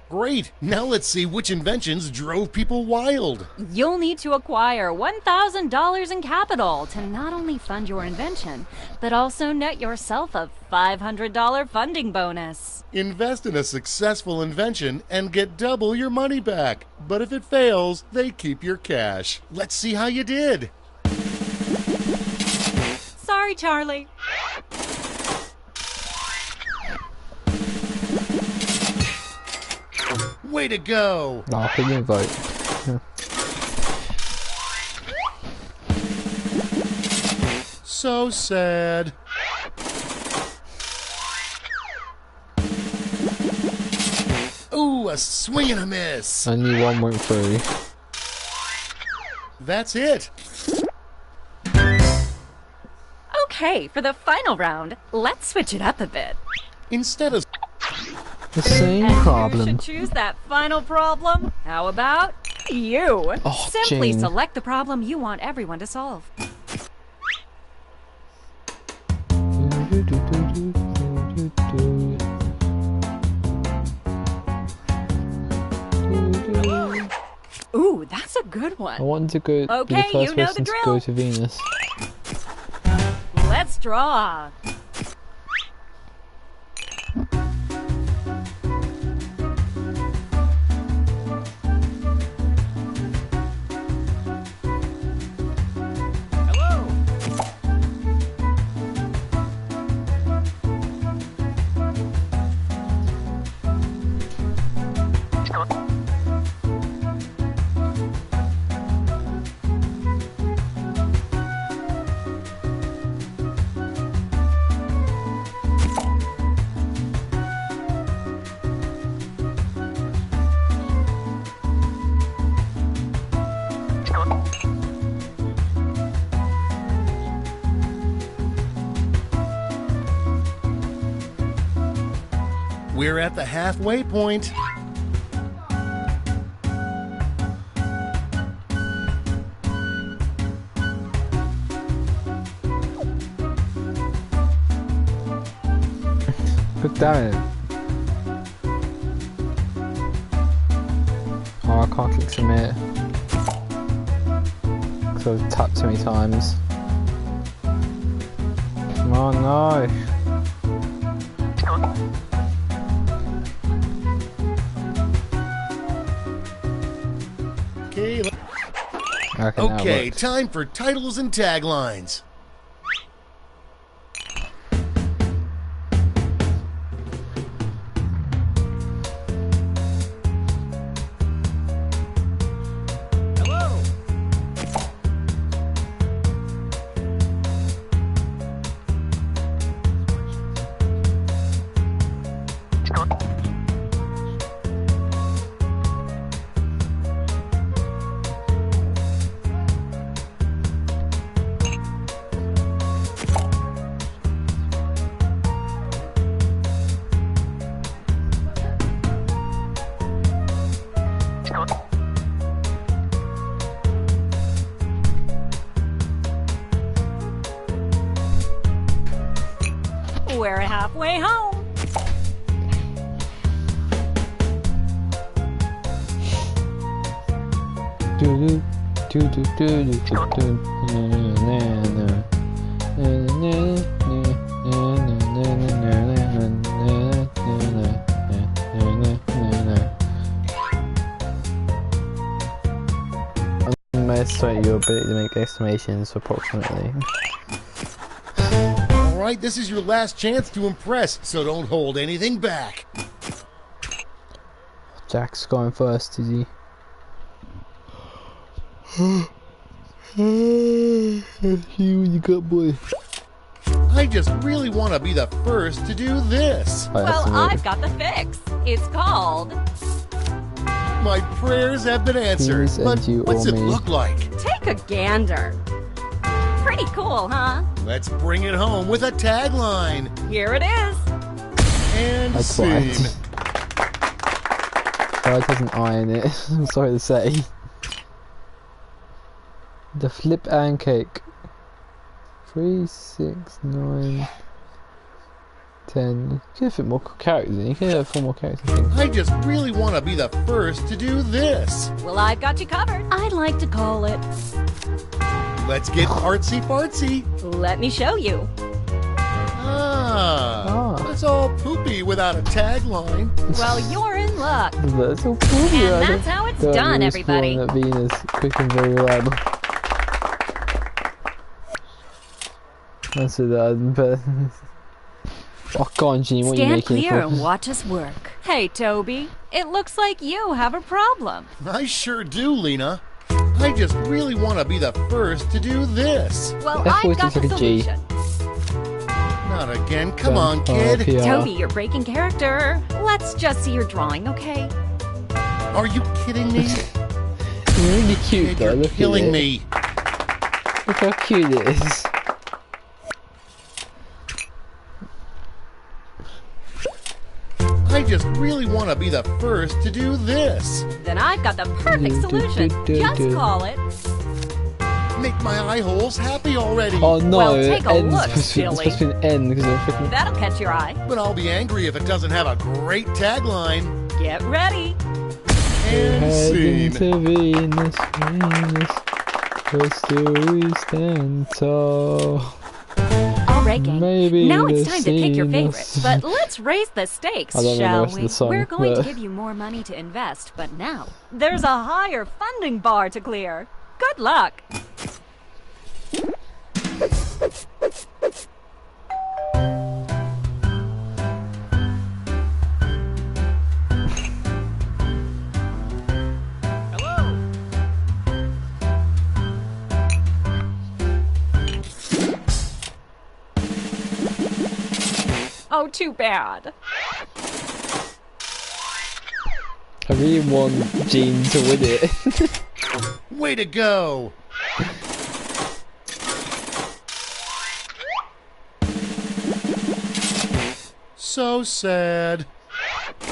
Great. Now let's see which inventions drove people wild. You'll need to acquire $1,000 in capital to not only fund your invention, but also net yourself a $500 funding bonus. Invest in a successful invention and get double your money back. But if it fails, they keep your cash. Let's see how you did. Sorry, Charlie. Way to go! No, I didn't vote. So sad. Ooh, a swing and a miss. Only one went through. That's it. Okay, for the final round, let's switch it up a bit. Instead of The same And problem. you should choose that final problem. How about you? Oh, Simply Jane. select the problem you want everyone to solve. Ooh, that's a good I one. wanted to go be Okay, the first you know person the to drill. go to Venus. Let's draw. We're at the halfway point. But damn it. Oh, I can't click submit. Because I've tapped too many times. Oh no. Okay, time for titles and taglines. We're halfway home. I estimate your ability to make exclamations approximately. Alright, this is your last chance to impress, so don't hold anything back. Jack's going first, is he? You got boy. I just really want to be the first to do this. Well, I've got the fix. It's called... My prayers have been answered, but what's it look like? Take a gander. Pretty cool, huh? Let's bring it home with a tagline. Here it is. And scene. Why doesn't iron it? I'm sorry to say. The flip and cake. 3, 6, 9, 10. You could fit more characters in. You could have 4 more characters, I think. I just really want to be the first to do this. Well, I've got you covered. I'd like to call it... Let's get artsy fartsy. Let me show you. It's all poopy without a tagline. Well, you're in luck. That's so poopy. And that's how it's done, everybody. That Venus, quick and very reliable. That's it, but... Oh, go on, Gene, what are you Stand making clear for? and watch us work. Hey, Toby, it looks like you have a problem. I sure do, Lena. I just really want to be the first to do this. Well, I've got the solution. Not again. Come on, kid. Toby, you're breaking character. Let's just see your drawing, okay? Are you kidding me? You're really cute, Kid, though. you're Look killing at me. Look how cute it is. I just really want to be the first to do this. Then I've got the perfect solution. Just call it... Make my eye holes happy already. Oh no, well, take a N's look, supposed silly. to be an N because of freaking... That'll catch your eye. But I'll be angry if it doesn't have a great tagline. Get ready. And scene. To Venus, Venus, but still we stand tall. All right, gang. Maybe Now it's time to pick your Venus. favorites, but let's raise the stakes, I don't know the shall rest of we? the song, We're going to but- give you more money to invest, but now there's a higher funding bar to clear. Good luck. Oh, too bad. I really want Gene to win it. Way to go. So sad.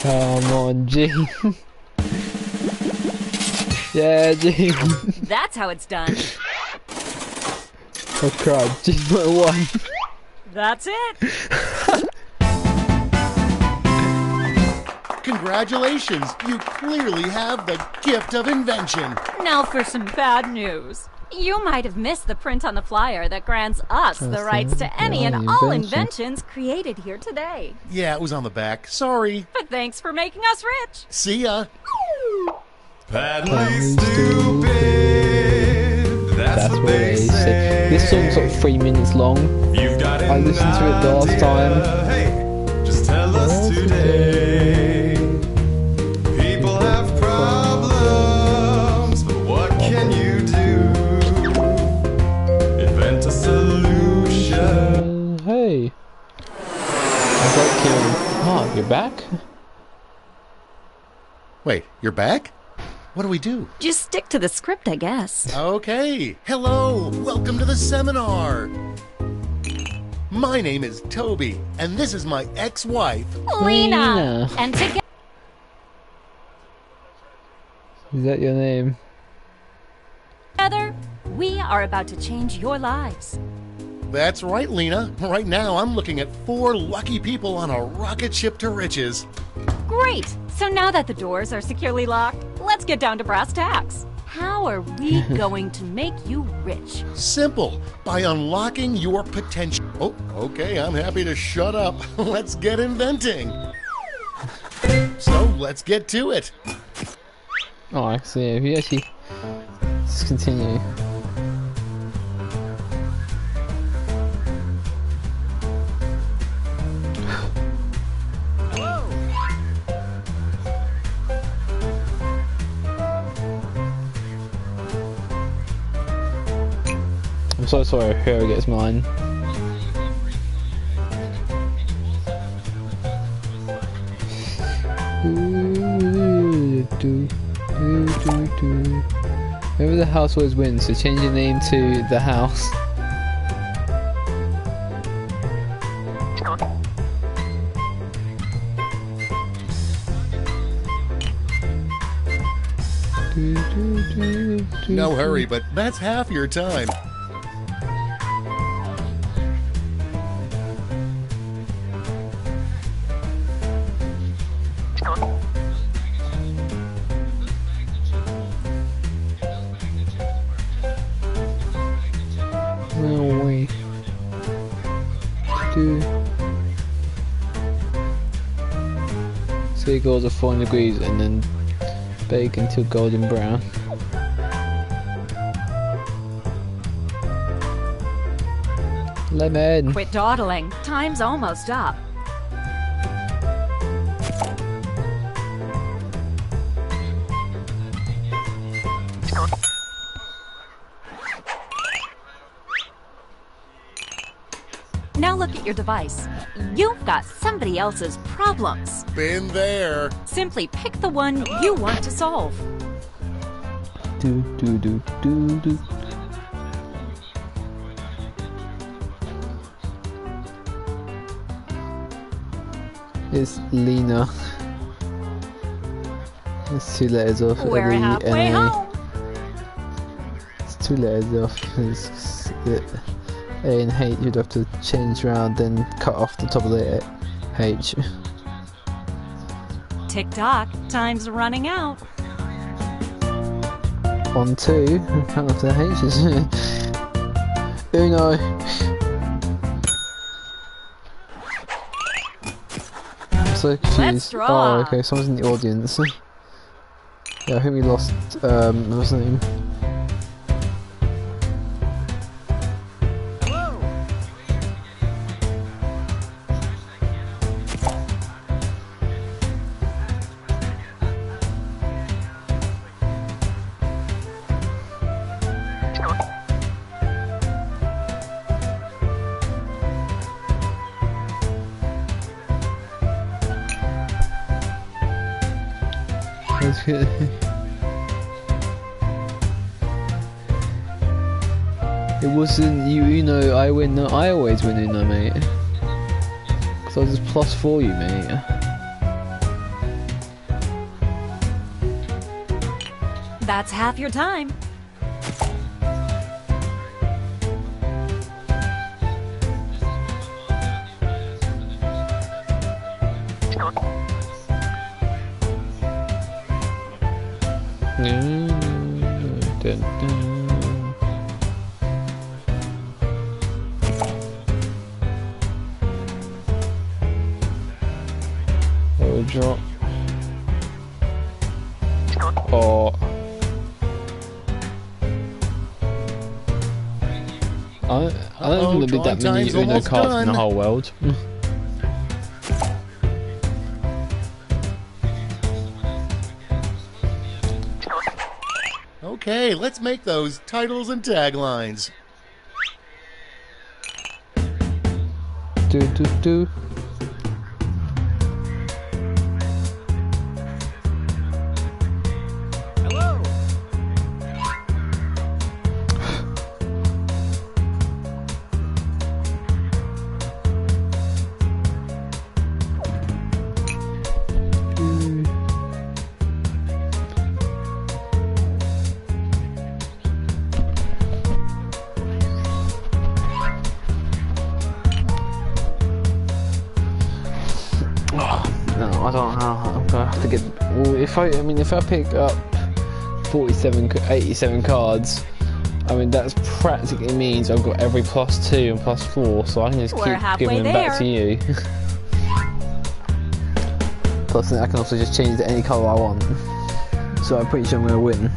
Come on, Gene. Yeah, Gene. That's how it's done. Oh crap, Gene won. That's it. Congratulations, you clearly have the gift of invention. Now for some bad news. You might have missed the print on the flyer that grants us the rights to any and all inventions created here today. Yeah, it was on the back. Sorry. But thanks for making us rich. See ya. Patently stupid. that's what they say. This song's like 3 minutes long. I listened to it the last time. Hey, just tell us today. People have problems, but what can you do? Invent a solution. Hey. I got killed. Oh, you're back? Wait, you're back? What do we do? Just stick to the script, I guess. Okay. Hello. Welcome to the seminar. My name is Toby, and this is my ex-wife, Lena. And together. Is that your name? Together, we are about to change your lives. That's right, Lena. Right now, I'm looking at 4 lucky people on a rocket ship to riches. Great! So now that the doors are securely locked, let's get down to brass tacks. How are we going to make you rich? Simple. By unlocking your potential. Oh, okay, I'm happy to shut up. Let's get inventing. So, let's get to it. Oh, I see. If you actually... Let's continue. I'm so sorry if whoever gets mine. Whoever the house always wins, so change your name to the house. No hurry, but that's half your time. No way. Seagulls are 400 degrees and then bake until golden brown. Lemon! Quit dawdling. Time's almost up. Now look at your device. You've got somebody else's problems. Been there. Simply pick the one you want to solve. Do do do do do. It's Lena. It's 2 letters off. We're halfway home. It's 2 letters off. It's A and H. You'd have to change around, then cut off the top of the H. Tick tock. Time's running out. On 2. Cut off the H's. Uno. I'm so confused. Let's draw. Oh, okay. Someone's in the audience. Yeah, I think we lost. What's the name? It wasn't you Uno, I win. No, I always win Uno, mate. Because I was just +4 you, mate. That's half your time. Drop. Or I don't think there'll be that many Uno cards in the whole world. Okay, let's make those titles and taglines. Do do do. Hello. No, I don't know how I'm gonna have to get. Well, if I pick up 87 cards, I mean that's practically means I've got every +2 and +4, so I can just keep giving them back to you. Plus, I can also just change it to any colour I want. So I'm pretty sure I'm gonna win.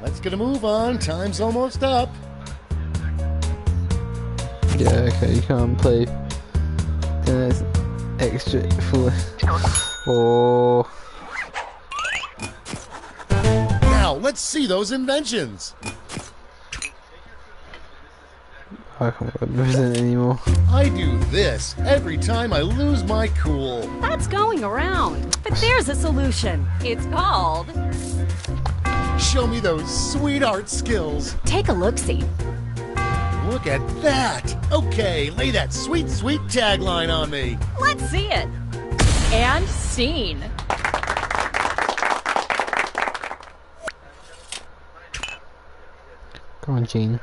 Let's get a move on. Time's almost up. Yeah, okay, you can't play. Then there's extra for. Oh. Now, let's see those inventions. I can't represent anymore. I do this every time I lose my cool. That's going around. But there's a solution. It's called... Show me those sweet art skills. Take a look-see. Look at that. Okay, lay that sweet, sweet tagline on me. Let's see it. And scene. Come on, Gene.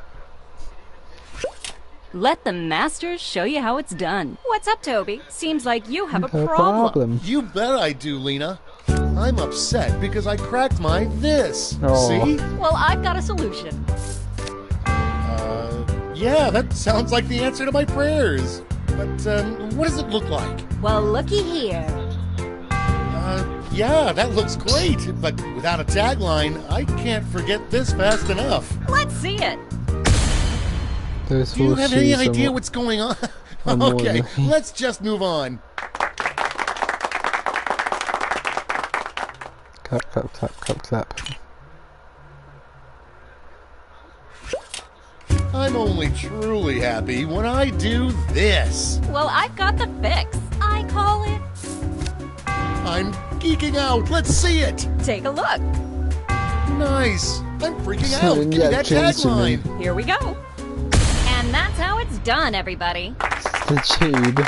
Let the masters show you how it's done. What's up, Toby? Seems like you have a No problem. You bet I do, Lena. I'm upset because I cracked my this. Oh. See? Well, I've got a solution. Yeah, that sounds like the answer to my prayers. But, what does it look like? Well, looky here. Yeah, that looks great. But without a tagline, I can't forget this fast enough. Let's see it. Do you have any idea what's going on? Okay, more. let's just move on. Clap, clap, clap, clap, clap. I'm only truly happy when I do this. Well, I've got the fix. I call it... I'm geeking out. Let's see it. Take a look. Nice. I'm freaking out. Give me that tagline. Here we go. And that's how it's done, everybody. The tube.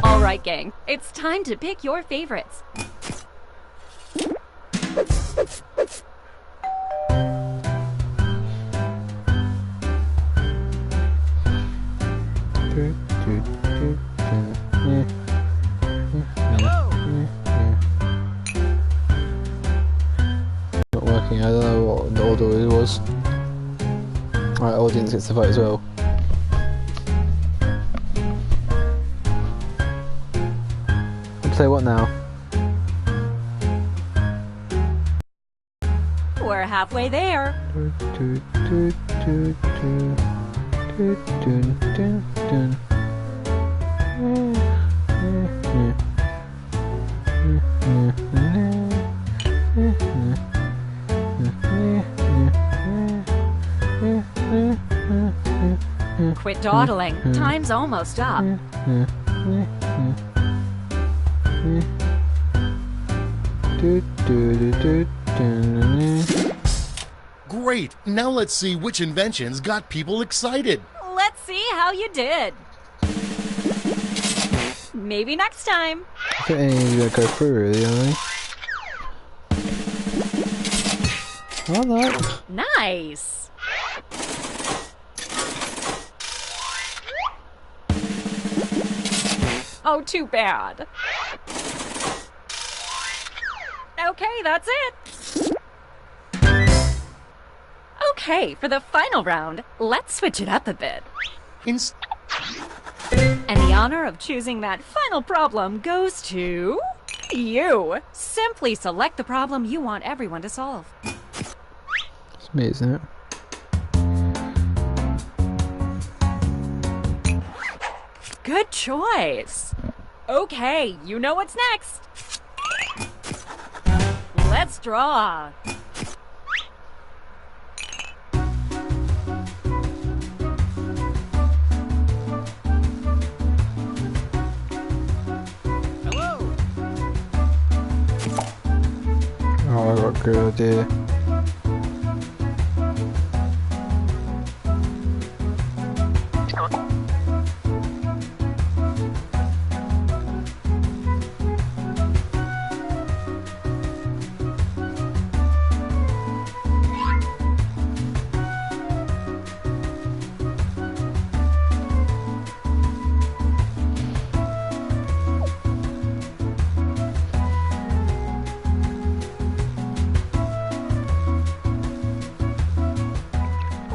All right, gang. It's time to pick your favorites. Not working. I don't know what the order it was. Alright, audience gets to vote as well. Play what now? We're halfway there. Quit dawdling. Time's almost up. Great. Now let's see which inventions got people excited. Let's see how you did. Maybe next time. I think any of you go through really, aren't they? Oh no. Nice. Oh, too bad. Okay, that's it. Okay, for the final round, let's switch it up a bit. And the honor of choosing that final problem goes to you. Simply select the problem you want everyone to solve. It's me, isn't it? Good choice. Okay, you know what's next. Let's draw. Oh, I got a good idea.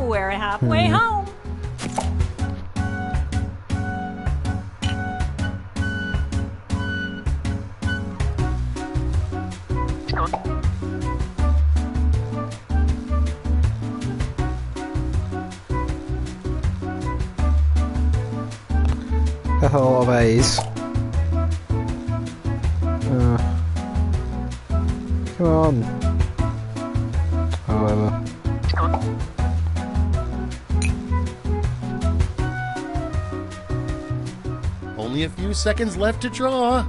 We're halfway home. That's a lot of A's. Come on. However. Only a few seconds left to draw.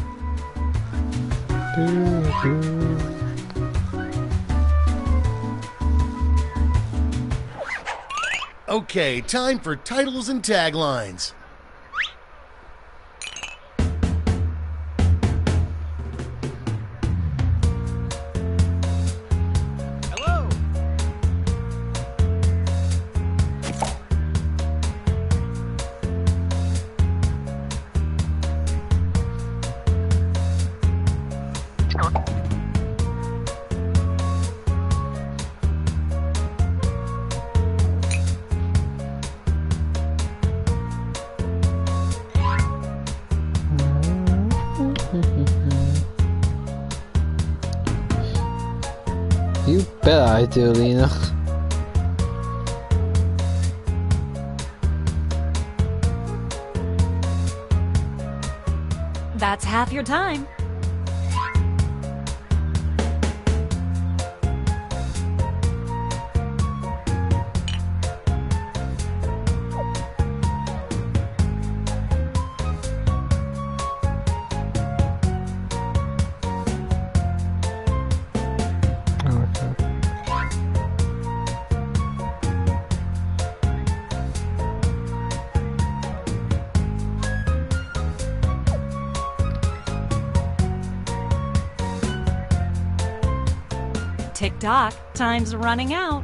Okay, time for titles and taglines. You bet I do, Lena. That's half your time. Tick-tock, time's running out.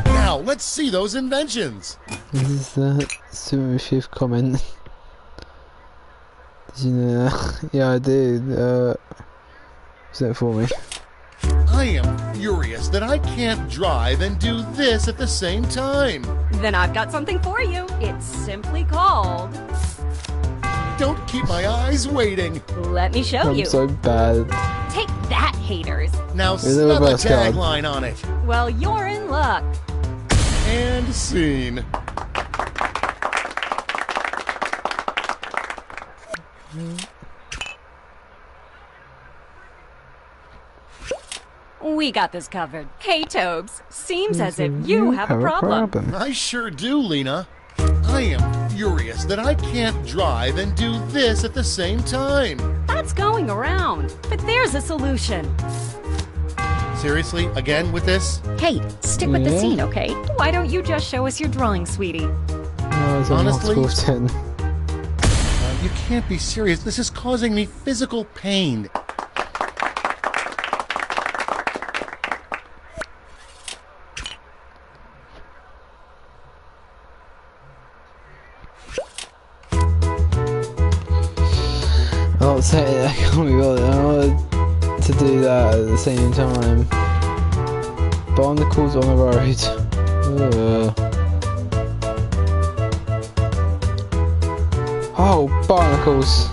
Now, let's see those inventions. This is the 75th comment. Did you know that? Yeah, I did. Is that for me? I am furious that I can't drive and do this at the same time. Then I've got something for you. It's simply called... Don't keep my eyes waiting. Let me show you. I'm so bad. Take that, haters. Now snap a tagline on it. Well, you're in luck. And scene. We got this covered. Hey, Tobes. Seems as if you have a problem. I sure do, Lena. I am furious that I can't drive and do this at the same time. That's going around. But there's a solution. Seriously? Again with this? Hey, stick with the scene, okay? Why don't you just show us your drawing, sweetie? Honestly? You can't be serious. This is causing me physical pain. say I can't be bothered. I wanted to do that at the same time. Barnacles on the road. Oh, barnacles.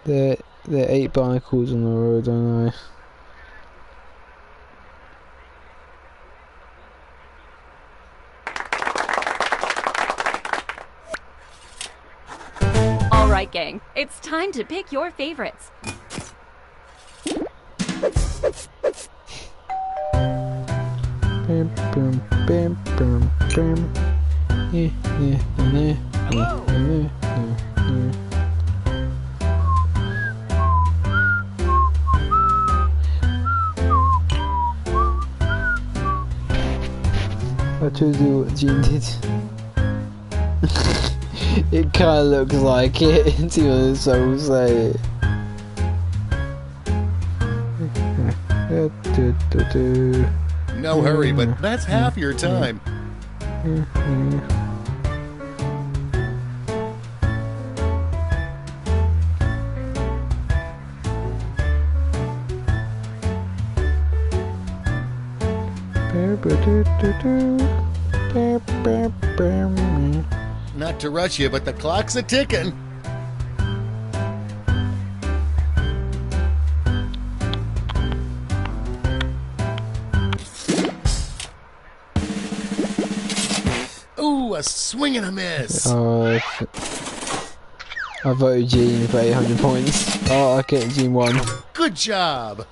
There are 8 barnacles on the road, don't I? Alright, gang. It's time to pick your favorites. Bam, bam, bam, bam, bam. Yeah, yeah, yeah, Hello. yeah, I chose to do what Gene did. It kinda looks like it, to be honest, I will say. No hurry, but that's half your time. Not to rush you, but the clock's a ticking. Ooh, a swing and a miss. I voted Gene for 800 points. Oh, okay, Gene won. Good job.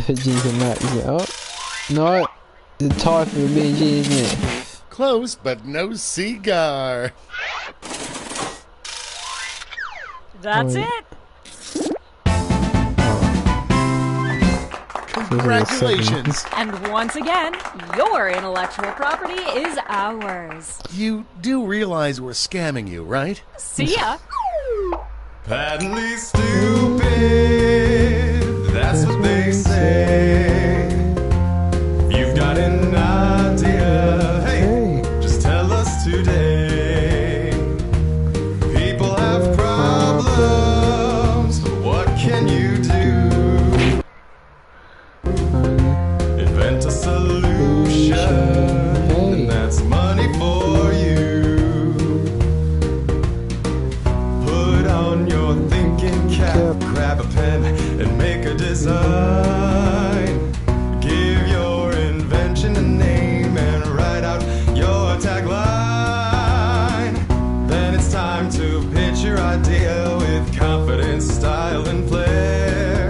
Gene can max it up. No, it's a tie for me and Gene, isn't it? Close, but no cigar. That's Oh. it. Congratulations. And once again, your intellectual property is ours. You do realize we're scamming you, right? See ya. Patently stupid, that's what they say. You've got an idea, hey, just tell us today. People have problems, but what can you do? Invent a solution, and that's money for you. Put on your thinking cap, grab a pen, and make a design. Give your invention a name and write out your tagline. Then it's time to pitch your idea with confidence, style, and flair.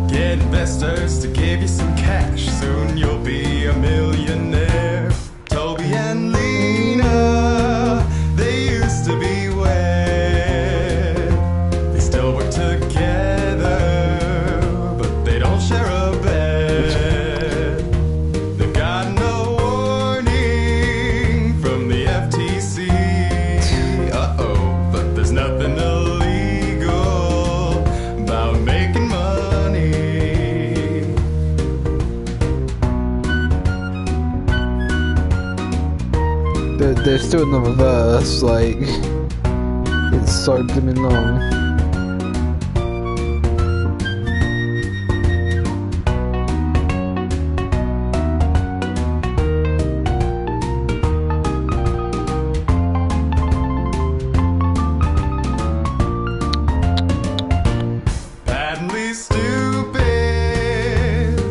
Get investors to give you some cash, soon you'll be a millionaire. Toby and Lena, they used to be wed. They still work together, but they don't share a bed. They've got no warning from the FTC. Uh-oh, but there's nothing illegal about making money. There's still another verse, like, it's so blooming long. Patently stupid,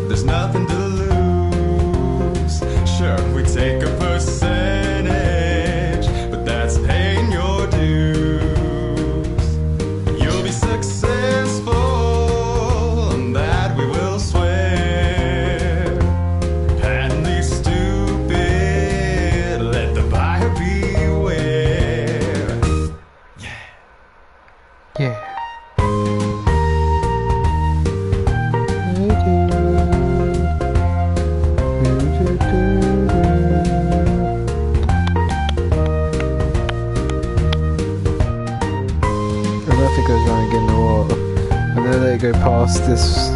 there's nothing to lose. Sure, we take a percentage, but that's paying your dues. You'll be successful, and that we will swear. Patently stupid, let the buyer beware. Yeah. I don't know if it goes around again or what. I know they go past this